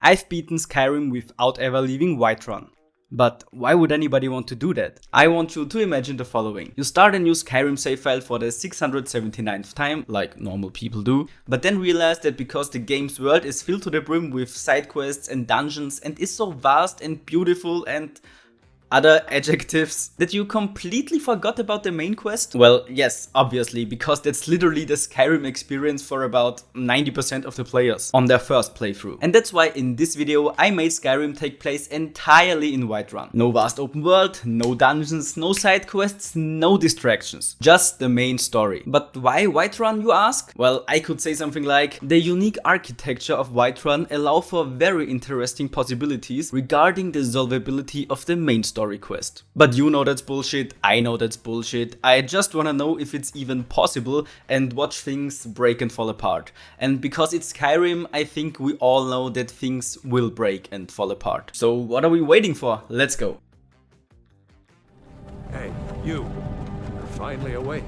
I've beaten Skyrim without ever leaving Whiterun. But why would anybody want to do that? I want you to imagine the following. You start a new Skyrim save file for the 679th time, like normal people do, but then realize that because the game's world is filled to the brim with side quests and dungeons and is so vast and beautiful and other adjectives that you completely forgot about the main quest? Well, yes, obviously, because that's literally the Skyrim experience for about 90% of the players on their first playthrough. And that's why in this video I made Skyrim take place entirely in Whiterun. No vast open world, no dungeons, no side quests, no distractions. Just the main story. But why Whiterun, you ask? Well, I could say something like, the unique architecture of Whiterun allow for very interesting possibilities regarding the solvability of the main story quest. But you know that's bullshit, I know that's bullshit, I just wanna know if it's even possible and watch things break and fall apart. And because it's Skyrim, I think we all know that things will break and fall apart. So what are we waiting for? Let's go. Hey, you're finally awake.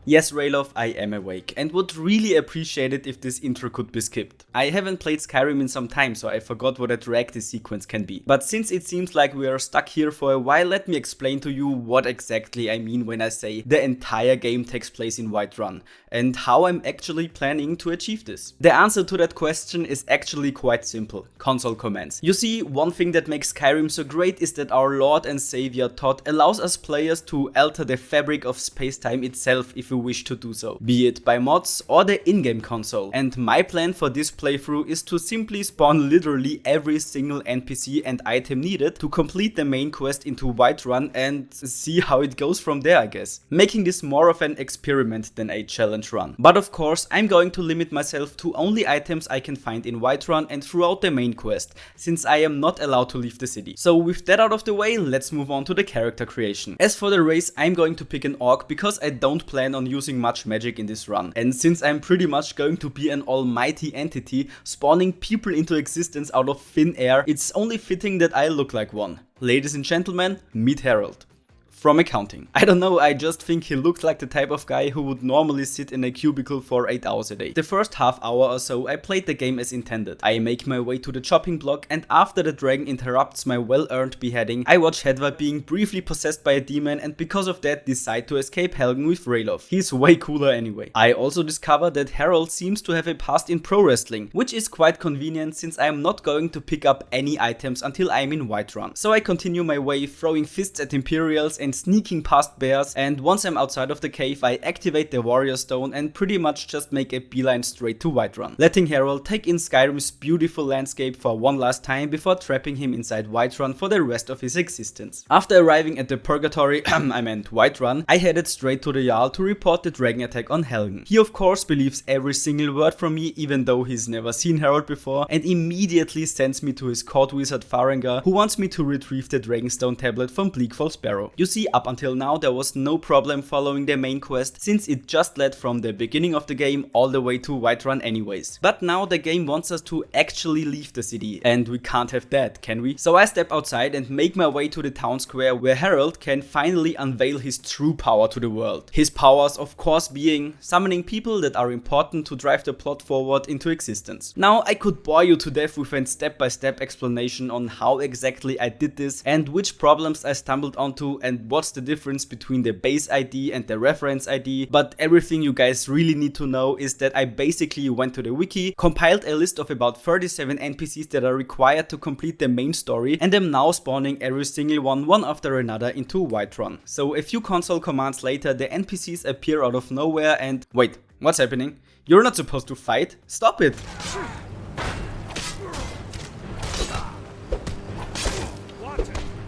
Yes, Rayloff, I am awake and would really appreciate it if this intro could be skipped. I haven't played Skyrim in some time, so I forgot what a drag this sequence can be. But since it seems like we are stuck here for a while, let me explain to you what exactly I mean when I say the entire game takes place in Whiterun and how I'm actually planning to achieve this. The answer to that question is actually quite simple: console commands. You see, one thing that makes Skyrim so great is that our Lord and Savior Todd allows us players to alter the fabric of space-time itself if we wish to do so, be it by mods or the in-game console. And my plan for this playthrough is to simply spawn literally every single NPC and item needed to complete the main quest into Whiterun and see how it goes from there, I guess. Making this more of an experiment than a challenge run. But of course, I'm going to limit myself to only items I can find in Whiterun and throughout the main quest, since I am not allowed to leave the city. So with that out of the way, let's move on to the character creation. As for the race, I'm going to pick an orc because I don't plan on using much magic in this run. And since I'm pretty much going to be an almighty entity spawning people into existence out of thin air, it's only fitting that I look like one. Ladies and gentlemen, meet Harold. From accounting. I don't know, I just think he looked like the type of guy who would normally sit in a cubicle for 8 hours a day. The first half hour or so I played the game as intended. I make my way to the chopping block, and after the dragon interrupts my well-earned beheading, I watch Hedva being briefly possessed by a demon and because of that decide to escape Helgen with Rayloff. He's way cooler anyway. I also discover that Harold seems to have a past in pro wrestling, which is quite convenient since I am not going to pick up any items until I'm in Whiterun. So I continue my way throwing fists at Imperials and sneaking past bears, and once I'm outside of the cave I activate the warrior stone and pretty much just make a beeline straight to Whiterun, letting Harold take in Skyrim's beautiful landscape for one last time before trapping him inside Whiterun for the rest of his existence. After arriving at the Purgatory, I meant Whiterun, I headed straight to the Jarl to report the dragon attack on Helgen. He of course believes every single word from me even though he's never seen Harold before, and immediately sends me to his court wizard Farengar, who wants me to retrieve the Dragonstone tablet from Bleakfall Sparrow. You see, up until now there was no problem following the main quest since it just led from the beginning of the game all the way to Whiterun anyways. But now the game wants us to actually leave the city and we can't have that, can we? So I step outside and make my way to the town square where Harold can finally unveil his true power to the world. His powers of course being summoning people that are important to drive the plot forward into existence. Now I could bore you to death with a step-by-step explanation on how exactly I did this and which problems I stumbled onto and what's the difference between the base ID and the reference ID, but everything you guys really need to know is that I basically went to the wiki, compiled a list of about 37 NPCs that are required to complete the main story, and am now spawning every single one after another into Whiterun. So a few console commands later the NPCs appear out of nowhere and wait, what's happening? You're not supposed to fight? Stop it!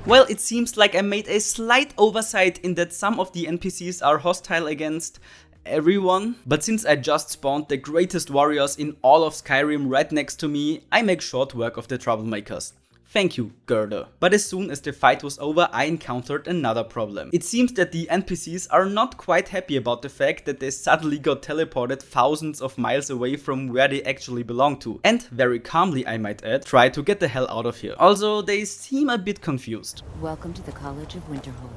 Well, it seems like I made a slight oversight in that some of the NPCs are hostile against everyone, but since I just spawned the greatest warriors in all of Skyrim right next to me, I make short work of the troublemakers. Thank you, Gerda. But as soon as the fight was over, I encountered another problem. It seems that the NPCs are not quite happy about the fact that they suddenly got teleported thousands of miles away from where they actually belong to. And very calmly, I might add, try to get the hell out of here. Also, they seem a bit confused. Welcome to the College of Winterhold.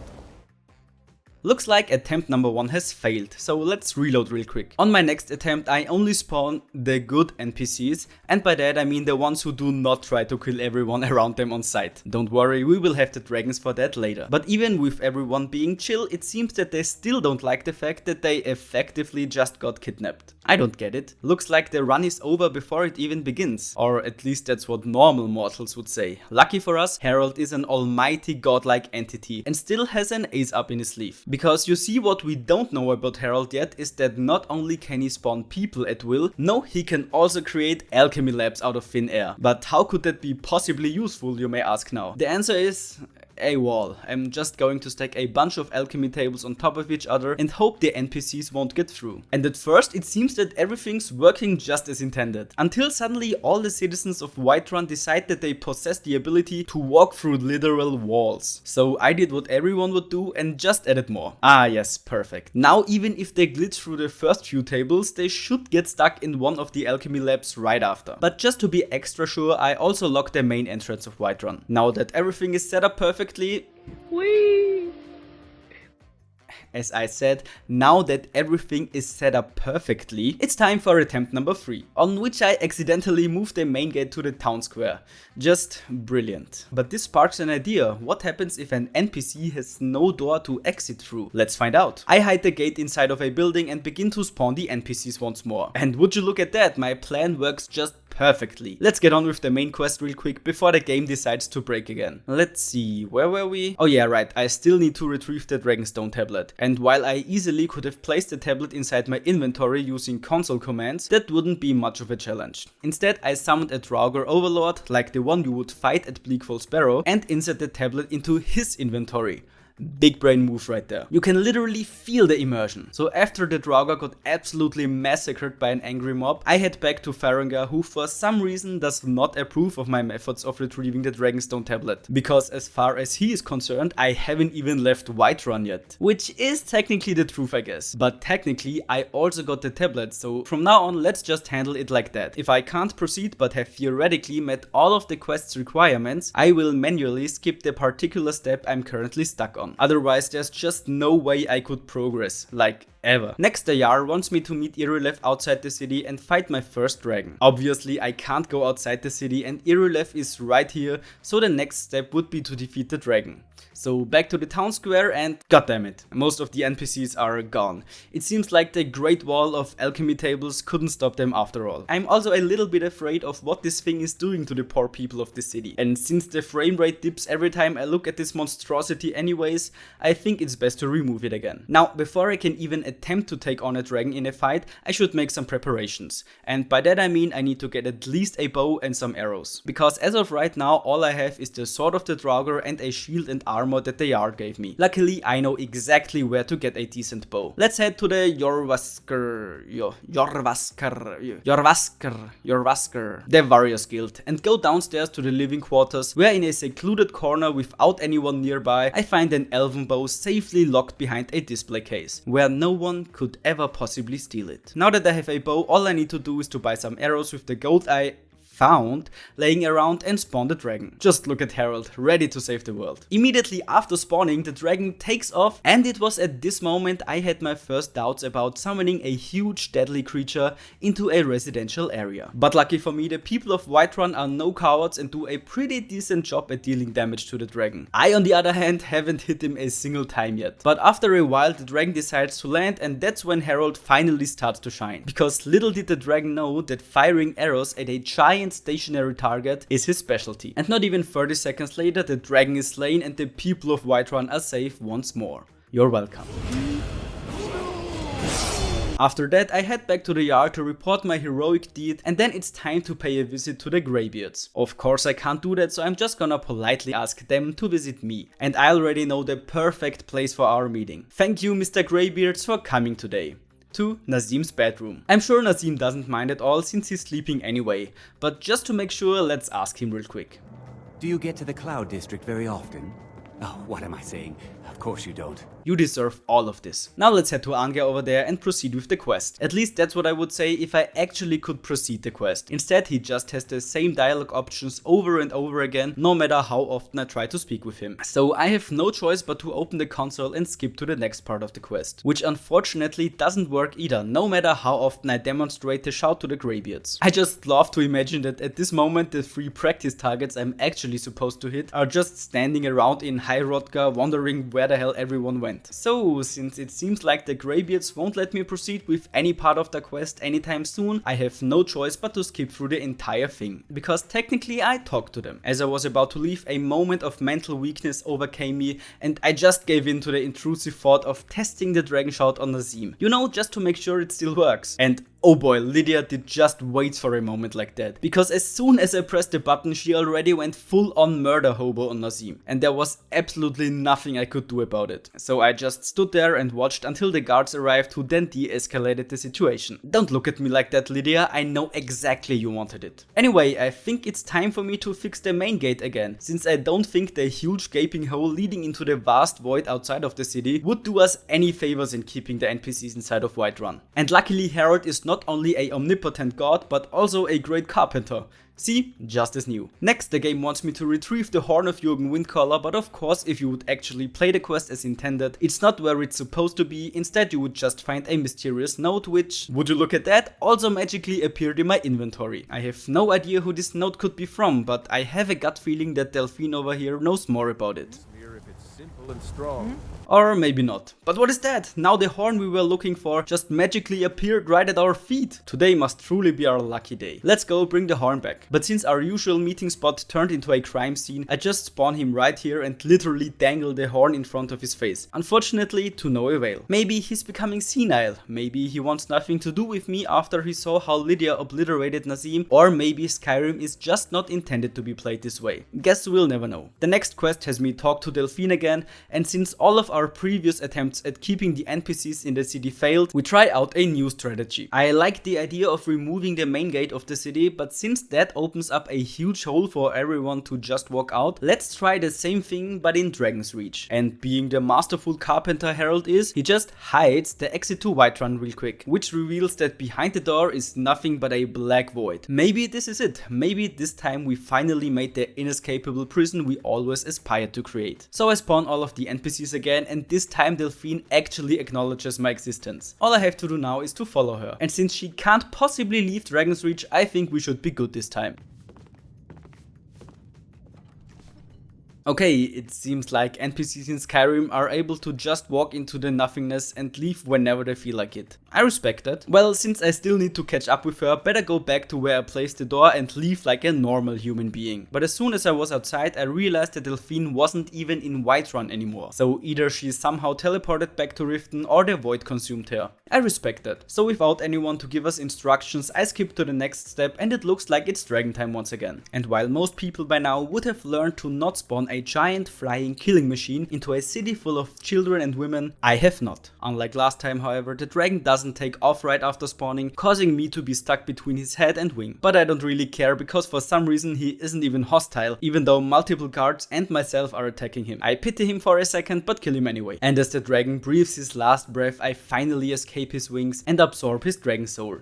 Looks like attempt number 1 has failed, so let's reload real quick. On my next attempt I only spawn the good NPCs, and by that I mean the ones who do not try to kill everyone around them on sight. Don't worry, we will have the dragons for that later. But even with everyone being chill, it seems that they still don't like the fact that they effectively just got kidnapped. I don't get it. Looks like the run is over before it even begins. Or at least that's what normal mortals would say. Lucky for us, Harold is an almighty godlike entity and still has an ace up in his sleeve. Because you see, what we don't know about Harold yet is that not only can he spawn people at will, no, he can also create alchemy labs out of thin air. But how could that be possibly useful, you may ask now? The answer is a wall. I'm just going to stack a bunch of alchemy tables on top of each other and hope the NPCs won't get through. And at first it seems that everything's working just as intended. Until suddenly all the citizens of Whiterun decide that they possess the ability to walk through literal walls. So I did what everyone would do and just added more. Ah yes, perfect. Now even if they glitch through the first few tables, they should get stuck in one of the alchemy labs right after. But just to be extra sure, I also locked the main entrance of Whiterun. Now that everything is set up perfectly, whee! As I said, now that everything is set up perfectly, it's time for attempt number 3, on which I accidentally moved the main gate to the town square. Just brilliant. But this sparks an idea. What happens if an NPC has no door to exit through? Let's find out. I hide the gate inside of a building and begin to spawn the NPCs once more. And would you look at that, my plan works just perfectly. Let's get on with the main quest real quick before the game decides to break again. Let's see, where were we? Oh yeah, right, I still need to retrieve the Dragonstone tablet. And while I easily could have placed the tablet inside my inventory using console commands, that wouldn't be much of a challenge. Instead, I summoned a Draugr overlord, like the one you would fight at Bleakfall Sparrow, and insert the tablet into his inventory. Big brain move right there. You can literally feel the immersion. So after the Draugr got absolutely massacred by an angry mob, I head back to Farengar, who for some reason does not approve of my methods of retrieving the Dragonstone tablet. Because as far as he is concerned, I haven't even left Whiterun yet. Which is technically the truth, I guess. But technically, I also got the tablet, so from now on, let's just handle it like that. If I can't proceed but have theoretically met all of the quest's requirements, I will manually skip the particular step I'm currently stuck on. Otherwise, there's just no way I could progress, like ever. Next, the Jarl wants me to meet Irileth outside the city and fight my first dragon. Obviously, I can't go outside the city and Irileth is right here, so the next step would be to defeat the dragon. So back to the town square and goddammit, most of the NPCs are gone. It seems like the Great Wall of alchemy tables couldn't stop them after all. I'm also a little bit afraid of what this thing is doing to the poor people of the city. And since the frame rate dips every time I look at this monstrosity anyways, I think it's best to remove it again. Now, before I can even attempt to take on a dragon in a fight, I should make some preparations. And by that I mean I need to get at least a bow and some arrows. Because as of right now, all I have is the sword of the Draugr and a shield and armor that the Jarl gave me. Luckily, I know exactly where to get a decent bow. Let's head to the Jorvaskr, the Warriors Guild, and go downstairs to the living quarters, where in a secluded corner without anyone nearby, I find an elven bow safely locked behind a display case, where no one could ever possibly steal it. Now that I have a bow, all I need to do is to buy some arrows with the gold I found laying around and spawn the dragon. Just look at Harold, ready to save the world. Immediately after spawning, the dragon takes off, and it was at this moment I had my first doubts about summoning a huge deadly creature into a residential area. But lucky for me, the people of Whiterun are no cowards and do a pretty decent job at dealing damage to the dragon. I, on the other hand, haven't hit him a single time yet. But after a while, the dragon decides to land, and that's when Harold finally starts to shine. Because little did the dragon know that firing arrows at a giant stationary target is his specialty. And not even 30 seconds later, the dragon is slain and the people of Whiterun are safe once more. You're welcome. After that, I head back to the Jarl to report my heroic deed, and then it's time to pay a visit to the Greybeards. Of course I can't do that, so I'm just gonna politely ask them to visit me. And I already know the perfect place for our meeting. Thank you, Mr. Greybeards, for coming today. To Nazim's bedroom. I'm sure Nazim doesn't mind at all since he's sleeping anyway, but just to make sure, let's ask him real quick. Do you get to the Cloud District very often? Oh, what am I saying? Of course you don't. You deserve all of this. Now let's head to Anga over there and proceed with the quest. At least that's what I would say if I actually could proceed the quest. Instead, he just has the same dialogue options over and over again, no matter how often I try to speak with him. So I have no choice but to open the console and skip to the next part of the quest, which unfortunately doesn't work either, no matter how often I demonstrate the shout to the greybeards. I just love to imagine that at this moment the 3 practice targets I'm actually supposed to hit are just standing around in High Rodga wondering where the hell everyone went. So since it seems like the greybeards won't let me proceed with any part of the quest anytime soon, I have no choice but to skip through the entire thing, because technically I talked to them. As I was about to leave, a moment of mental weakness overcame me and I just gave in to the intrusive thought of testing the dragon shout on Nazim. You know, just to make sure it still works. And oh boy, Lydia did just wait for a moment like that, because as soon as I pressed the button, she already went full on murder hobo on Nazim, and there was absolutely nothing I could do about it. So I just stood there and watched until the guards arrived, who then de-escalated the situation. Don't look at me like that, Lydia, I know exactly you wanted it. Anyway, I think it's time for me to fix the main gate again, since I don't think the huge gaping hole leading into the vast void outside of the city would do us any favors in keeping the NPCs inside of Whiterun. And luckily Harold is not only a omnipotent god, but also a great carpenter. See, just as new. Next, the game wants me to retrieve the Horn of Jürgen Windcaller, but of course, if you would actually play the quest as intended, it's not where it's supposed to be. Instead, you would just find a mysterious note which, would you look at that, also magically appeared in my inventory. I have no idea who this note could be from, but I have a gut feeling that Delphine over here knows more about it. If it's simple and strong. Or maybe not. But what is that? Now the horn we were looking for just magically appeared right at our feet. Today must truly be our lucky day. Let's go bring the horn back. But since our usual meeting spot turned into a crime scene, I just spawn him right here and literally dangle the horn in front of his face. Unfortunately, to no avail. Maybe he's becoming senile. Maybe he wants nothing to do with me after he saw how Lydia obliterated Nazim. Or maybe Skyrim is just not intended to be played this way. Guess we'll never know. The next quest has me talk to Delphine again, and since all of our previous attempts at keeping the NPCs in the city failed, we try out a new strategy. I like the idea of removing the main gate of the city, but since that opens up a huge hole for everyone to just walk out, let's try the same thing but in Dragon's Reach. And being the masterful carpenter Harold is, he just hides the exit to Whiterun real quick, which reveals that behind the door is nothing but a black void. Maybe this is it. Maybe this time we finally made the inescapable prison we always aspired to create. So I spawn all of the NPCs again, and this time Delphine actually acknowledges my existence. All I have to do now is to follow her. And since she can't possibly leave Dragon's Reach, I think we should be good this time. Okay, it seems like NPCs in Skyrim are able to just walk into the nothingness and leave whenever they feel like it. I respect that. Well, since I still need to catch up with her, better go back to where I placed the door and leave like a normal human being. But as soon as I was outside, I realized that Delphine wasn't even in Whiterun anymore. So either she somehow teleported back to Riften or the void consumed her. I respect that. So without anyone to give us instructions, I skipped to the next step, and it looks like it's dragon time once again. And while most people by now would have learned to not spawn a giant flying killing machine into a city full of children and women, I have not. Unlike last time, however, the dragon doesn't take off right after spawning, causing me to be stuck between his head and wing. But I don't really care, because for some reason he isn't even hostile, even though multiple guards and myself are attacking him. I pity him for a second, but kill him anyway. And as the dragon breathes his last breath, I finally escape his wings and absorb his dragon soul.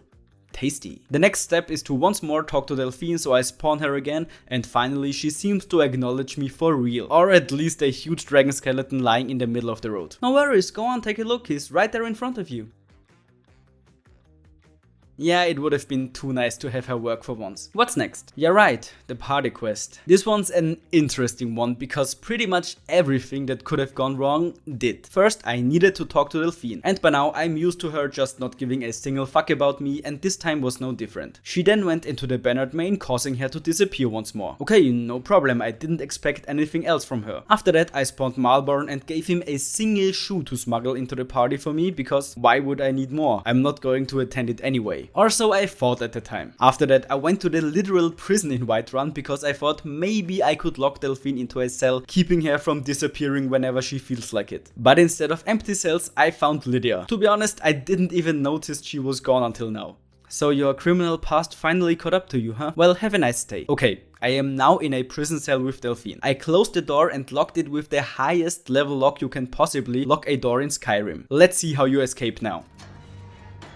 Tasty. The next step is to once more talk to Delphine, so I spawn her again, and finally she seems to acknowledge me for real. Or at least a huge dragon skeleton lying in the middle of the road. No worries, go on, take a look, he's right there in front of you. Yeah, it would have been too nice to have her work for once. What's next? Yeah, right, the party quest. This one's an interesting one, because pretty much everything that could have gone wrong did. First, I needed to talk to Delphine, and by now I'm used to her just not giving a single fuck about me, and this time was no different. She then went into the Bernard main, causing her to disappear once more. Okay, no problem, I didn't expect anything else from her. After that, I spawned Malborn and gave him a single shoe to smuggle into the party for me, because why would I need more? I'm not going to attend it anyway. Or so I thought at the time. After that, I went to the literal prison in Whiterun, because I thought maybe I could lock Delphine into a cell, keeping her from disappearing whenever she feels like it. But instead of empty cells, I found Lydia. To be honest, I didn't even notice she was gone until now. So your criminal past finally caught up to you, huh? Well, have a nice day. Okay, I am now in a prison cell with Delphine. I closed the door and locked it with the highest level lock you can possibly lock a door in Skyrim. Let's see how you escape now.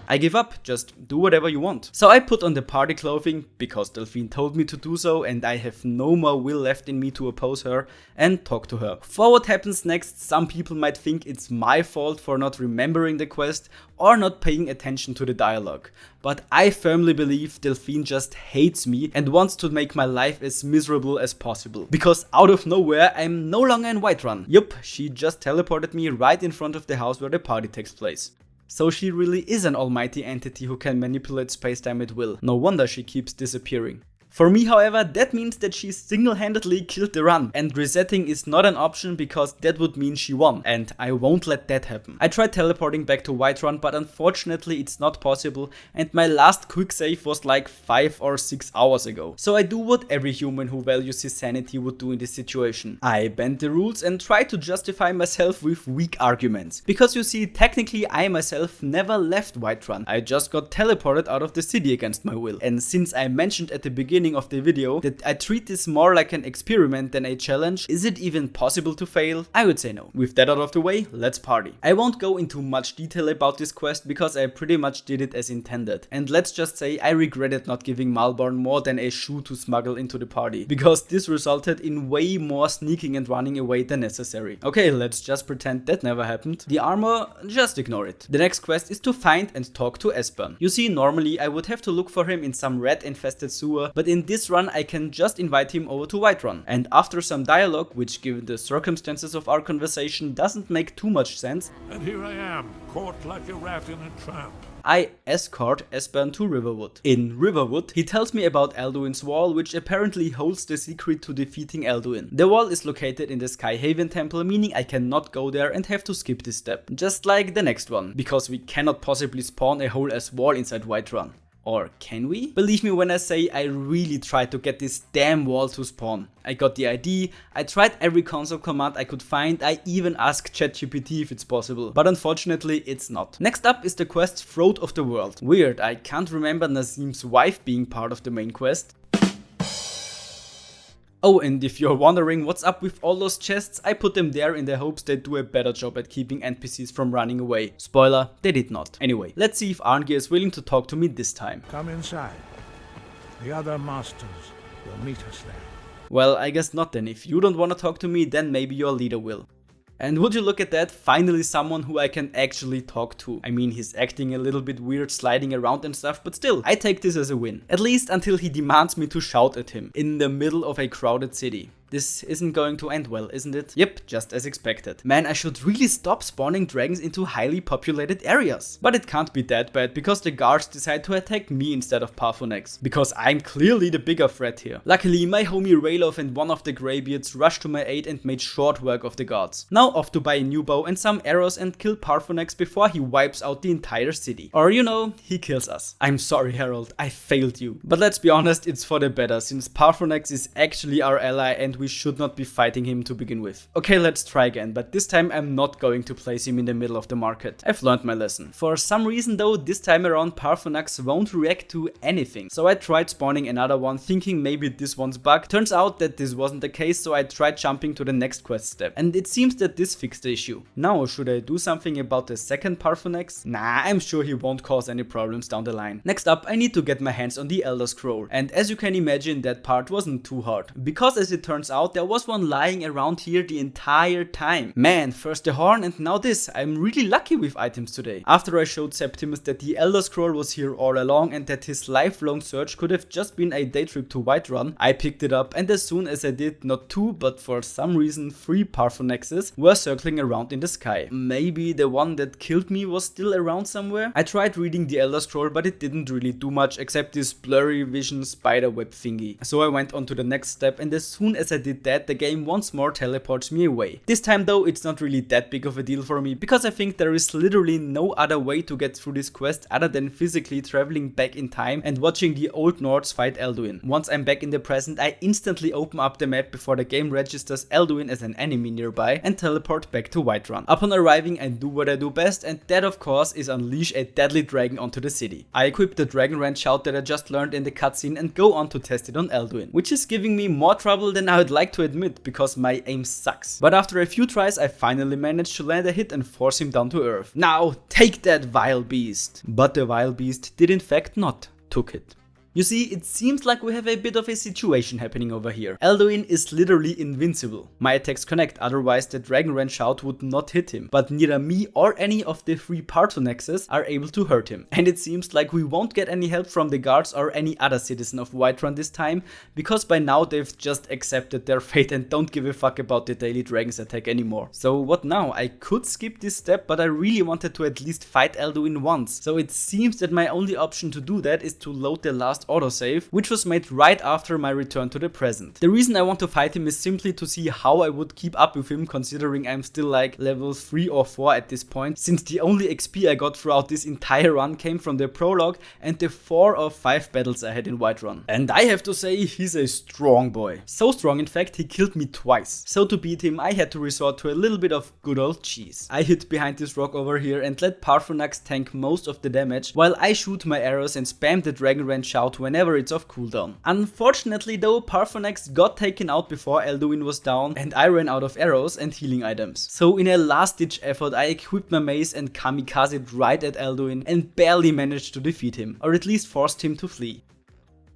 I give up, just do whatever you want. So I put on the party clothing, because Delphine told me to do so and I have no more will left in me to oppose her, and talk to her. For what happens next, some people might think it's my fault for not remembering the quest or not paying attention to the dialogue. But I firmly believe Delphine just hates me and wants to make my life as miserable as possible. Because out of nowhere, I'm no longer in Whiterun. Yup, she just teleported me right in front of the house where the party takes place. So she really is an almighty entity who can manipulate space-time at will. No wonder she keeps disappearing. For me, however, that means that she single-handedly killed the run, and resetting is not an option because that would mean she won, and I won't let that happen. I tried teleporting back to Whiterun, but unfortunately it's not possible, and my last quick save was like 5 or 6 hours ago. So I do what every human who values his sanity would do in this situation. I bend the rules and try to justify myself with weak arguments. Because you see, technically I myself never left Whiterun, I just got teleported out of the city against my will. And since I mentioned at the beginning of the video that I treat this more like an experiment than a challenge, is it even possible to fail? I would say no. With that out of the way, let's party. I won't go into much detail about this quest because I pretty much did it as intended. And let's just say I regretted not giving Malborn more than a shoe to smuggle into the party, because this resulted in way more sneaking and running away than necessary. Okay, let's just pretend that never happened. The armor, just ignore it. The next quest is to find and talk to Esbern. You see, normally I would have to look for him in some rat infested sewer, but in this run I can just invite him over to Whiterun. And after some dialogue, which given the circumstances of our conversation doesn't make too much sense, and here I am, caught like a rat in a trap. I escort Esbern to Riverwood. In Riverwood, he tells me about Alduin's wall, which apparently holds the secret to defeating Alduin. The wall is located in the Skyhaven temple, meaning I cannot go there and have to skip this step. Just like the next one, because we cannot possibly spawn a whole ass wall inside Whiterun. Or can we? Believe me when I say I really tried to get this damn wall to spawn. I got the ID, I tried every console command I could find, I even asked ChatGPT if it's possible, but unfortunately it's not. Next up is the quest Throat of the World. Weird, I can't remember Nazim's wife being part of the main quest. Oh, and if you're wondering what's up with all those chests, I put them there in the hopes they do a better job at keeping NPCs from running away. Spoiler, they did not. Anyway, let's see if Arngeir is willing to talk to me this time. Come inside. The other masters will meet us there. Well, I guess not then. If you don't want to talk to me, then maybe your leader will. And would you look at that, finally someone who I can actually talk to. I mean, he's acting a little bit weird, sliding around and stuff, but still, I take this as a win. At least until he demands me to shout at him, in the middle of a crowded city. This isn't going to end well, isn't it? Yep, just as expected. Man, I should really stop spawning dragons into highly populated areas. But it can't be that bad, because the guards decide to attack me instead of Parphonex. Because I'm clearly the bigger threat here. Luckily, my homie Ralof and one of the Greybeards rushed to my aid and made short work of the guards. Now off to buy a new bow and some arrows and kill Parphonex before he wipes out the entire city. Or you know, he kills us. I'm sorry Harold, I failed you. But let's be honest, it's for the better, since Parphonex is actually our ally and we should not be fighting him to begin with. Okay, let's try again, but this time I'm not going to place him in the middle of the market. I've learned my lesson. For some reason though, this time around Parphonex won't react to anything. So I tried spawning another one, thinking maybe this one's bugged. Turns out that this wasn't the case, so I tried jumping to the next quest step. And it seems that this fixed the issue. Now, should I do something about the second Parphonex? Nah, I'm sure he won't cause any problems down the line. Next up, I need to get my hands on the Elder Scroll. And as you can imagine, that part wasn't too hard. Because as it turns out, there was one lying around here the entire time. Man, first the horn and now this. I'm really lucky with items today. After I showed Septimus that the Elder Scroll was here all along and that his lifelong search could have just been a day trip to Whiterun, I picked it up, and as soon as I did, not two but for some reason 3 Parphonexes were circling around in the sky. Maybe the one that killed me was still around somewhere? I tried reading the Elder Scroll, but it didn't really do much except this blurry vision spider web thingy. So I went on to the next step, and as soon as I I did that, the game once more teleports me away. This time though, it's not really that big of a deal for me, because I think there is literally no other way to get through this quest other than physically traveling back in time and watching the old Nords fight Elduin. Once I'm back in the present, I instantly open up the map before the game registers Elduin as an enemy nearby and teleport back to Whiterun. Upon arriving, I do what I do best, and that of course is unleash a deadly dragon onto the city. I equip the Dragon Rant shout that I just learned in the cutscene and go on to test it on Elduin, which is giving me more trouble than I would like to admit because my aim sucks. But after a few tries, I finally managed to land a hit and force him down to earth. Now take that, vile beast! But the vile beast did in fact not took it. You see, it seems like we have a bit of a situation happening over here. Elduin is literally invincible. My attacks connect, otherwise the Dragon Rant shout would not hit him. But neither me or any of the 3 Partonexes are able to hurt him. And it seems like we won't get any help from the guards or any other citizen of Whiterun this time, because by now they've just accepted their fate and don't give a fuck about the daily dragon's attack anymore. So what now? I could skip this step, but I really wanted to at least fight Elduin once. So it seems that my only option to do that is to load the last autosave, which was made right after my return to the present. The reason I want to fight him is simply to see how I would keep up with him, considering I'm still like level 3 or 4 at this point, since the only XP I got throughout this entire run came from the prologue and the 4 or 5 battles I had in Whiterun. And I have to say, he's a strong boy. So strong in fact, he killed me twice. So to beat him, I had to resort to a little bit of good old cheese. I hid behind this rock over here and let Parfonax tank most of the damage, while I shoot my arrows and spam the Dragon Rant shout whenever it's off cooldown. Unfortunately though, Parfonax got taken out before Elduin was down and I ran out of arrows and healing items. So in a last ditch effort, I equipped my mace and kamikazed right at Elduin and barely managed to defeat him, or at least forced him to flee.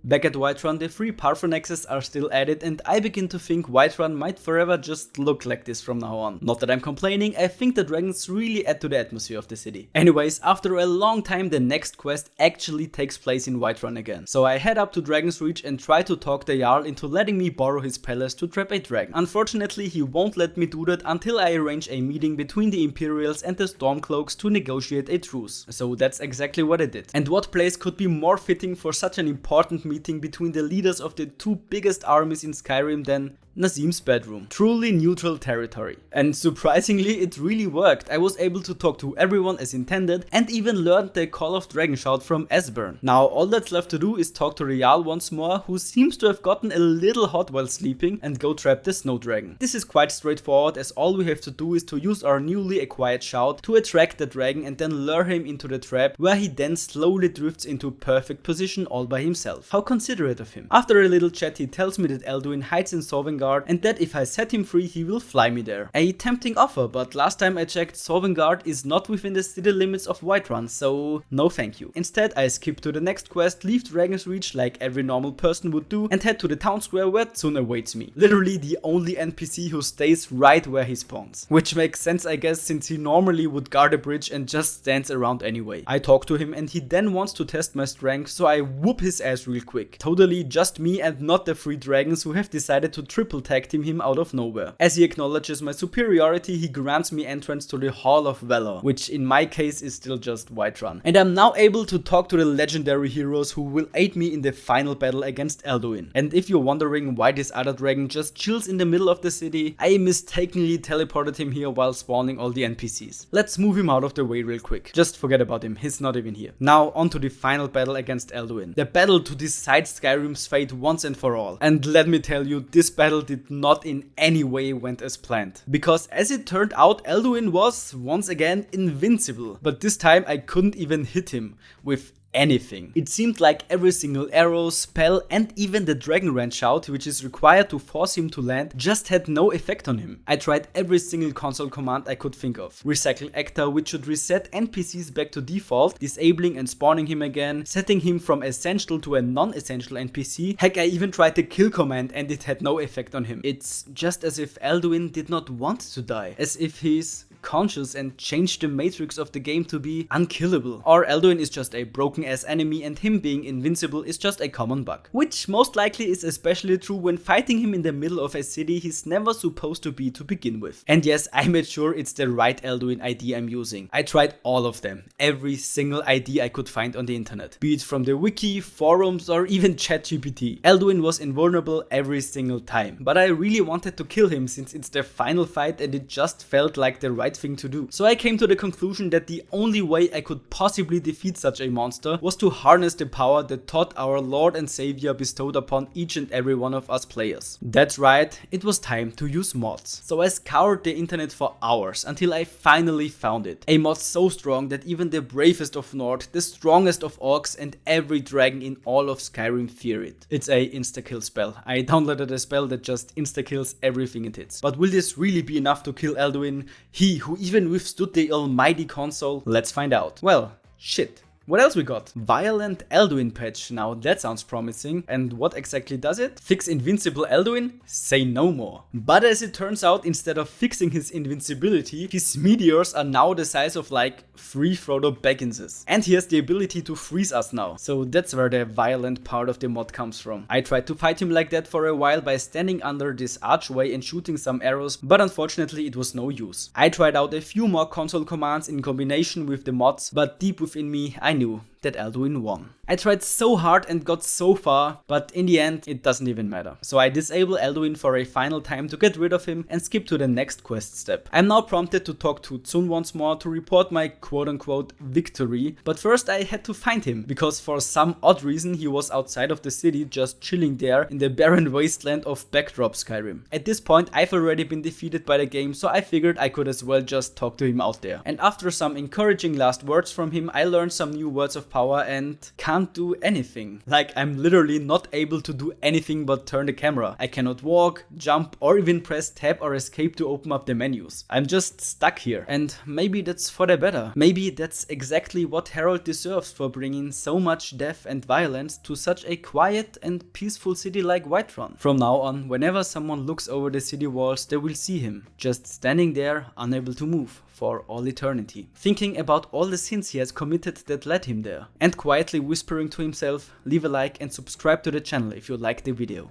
Back at Whiterun, the 3 Parfonexes are still added, and I begin to think Whiterun might forever just look like this from now on. Not that I'm complaining, I think the dragons really add to the atmosphere of the city. Anyways, after a long time, the next quest actually takes place in Whiterun again. So I head up to Dragon's Reach and try to talk the Jarl into letting me borrow his palace to trap a dragon. Unfortunately, he won't let me do that until I arrange a meeting between the Imperials and the Stormcloaks to negotiate a truce. So that's exactly what I did. And what place could be more fitting for such an important meeting between the leaders of the 2 biggest armies in Skyrim than Nazim's bedroom. Truly neutral territory. And surprisingly, it really worked. I was able to talk to everyone as intended and even learned the Call of Dragon shout from Esbern. Now all that's left to do is talk to Rial once more, who seems to have gotten a little hot while sleeping, and go trap the snow dragon. This is quite straightforward, as all we have to do is to use our newly acquired shout to attract the dragon and then lure him into the trap, where he then slowly drifts into perfect position all by himself. How considerate of him. After a little chat, he tells me that Elduin hides in Sovngarde and that if I set him free, he will fly me there. A tempting offer, but last time I checked, Sovngarde is not within the city limits of Whiterun, so no thank you. Instead, I skip to the next quest, leave Dragon's Reach like every normal person would do, and head to the town square where Tsun awaits me. Literally the only NPC who stays right where he spawns. Which makes sense, I guess, since he normally would guard a bridge and just stands around anyway. I talk to him and he then wants to test my strength, so I whoop his ass real quick. Totally just me and not the 3 dragons who have decided to triple tag team him out of nowhere. As he acknowledges my superiority, he grants me entrance to the Hall of Valor, which in my case is still just Whiterun. And I'm now able to talk to the legendary heroes who will aid me in the final battle against Elduin. And if you're wondering why this other dragon just chills in the middle of the city, I mistakenly teleported him here while spawning all the NPCs. Let's move him out of the way real quick. Just forget about him, he's not even here. Now on to the final battle against Elduin. The battle to decide Skyrim's fate once and for all. And let me tell you, this battle did not in any way went as planned. Because as it turned out, Elduin was once again invincible. But this time I couldn't even hit him with anything. It seemed like every single arrow, spell, and even the Dragon Rant shout, which is required to force him to land, just had no effect on him. I tried every single console command I could think of. Recycle Actor, which should reset NPCs back to default, disabling and spawning him again, setting him from essential to a non-essential NPC. Heck, I even tried the kill command and it had no effect on him. It's just as if Elduin did not want to die. As if he's conscious and change the matrix of the game to be unkillable. Or Alduin is just a broken ass enemy and him being invincible is just a common bug. Which most likely is especially true when fighting him in the middle of a city he's never supposed to be to begin with. And yes, I made sure it's the right Alduin ID I'm using. I tried all of them, every single ID I could find on the internet, be it from the wiki, forums or even ChatGPT. Alduin was invulnerable every single time, but I really wanted to kill him since it's the final fight and it just felt like the right thing to do. So I came to the conclusion that the only way I could possibly defeat such a monster was to harness the power that Todd, our Lord and Savior, bestowed upon each and every one of us players. That's right, it was time to use mods. So I scoured the internet for hours until I finally found it. A mod so strong that even the bravest of Nord, the strongest of orcs and every dragon in all of Skyrim fear it. It's a insta-kill spell. I downloaded a spell that just insta-kills everything it hits. But will this really be enough to kill Alduin? He who even withstood the almighty console? Let's find out. Well, shit. What else we got? Violent Alduin patch. Now that sounds promising. And what exactly does it? Fix invincible Alduin? Say no more. But as it turns out, instead of fixing his invincibility, his meteors are now the size of like 3 Frodo Bagginses. And he has the ability to freeze us now. So that's where the violent part of the mod comes from. I tried to fight him like that for a while by standing under this archway and shooting some arrows, but unfortunately it was no use. I tried out a few more console commands in combination with the mods, but deep within me I knew that Alduin won. I tried so hard and got so far, but in the end it doesn't even matter. So I disable Alduin for a final time to get rid of him and skip to the next quest step. I'm now prompted to talk to Zun once more to report my quote-unquote victory, but first I had to find him, because for some odd reason he was outside of the city just chilling there in the barren wasteland of Backdrop Skyrim. At this point I've already been defeated by the game, so I figured I could as well just talk to him out there. And after some encouraging last words from him, I learned some new words of power and can't do anything. Like, I'm literally not able to do anything but turn the camera. I cannot walk, jump or even press tab or escape to open up the menus. I'm just stuck here, and maybe that's for the better. Maybe that's exactly what Harold deserves for bringing so much death and violence to such a quiet and peaceful city like Whiterun. From now on, whenever someone looks over the city walls, they will see him, just standing there, unable to move for all eternity, thinking about all the sins he has committed that led him there, and quietly whispering to himself, leave a like and subscribe to the channel if you liked the video.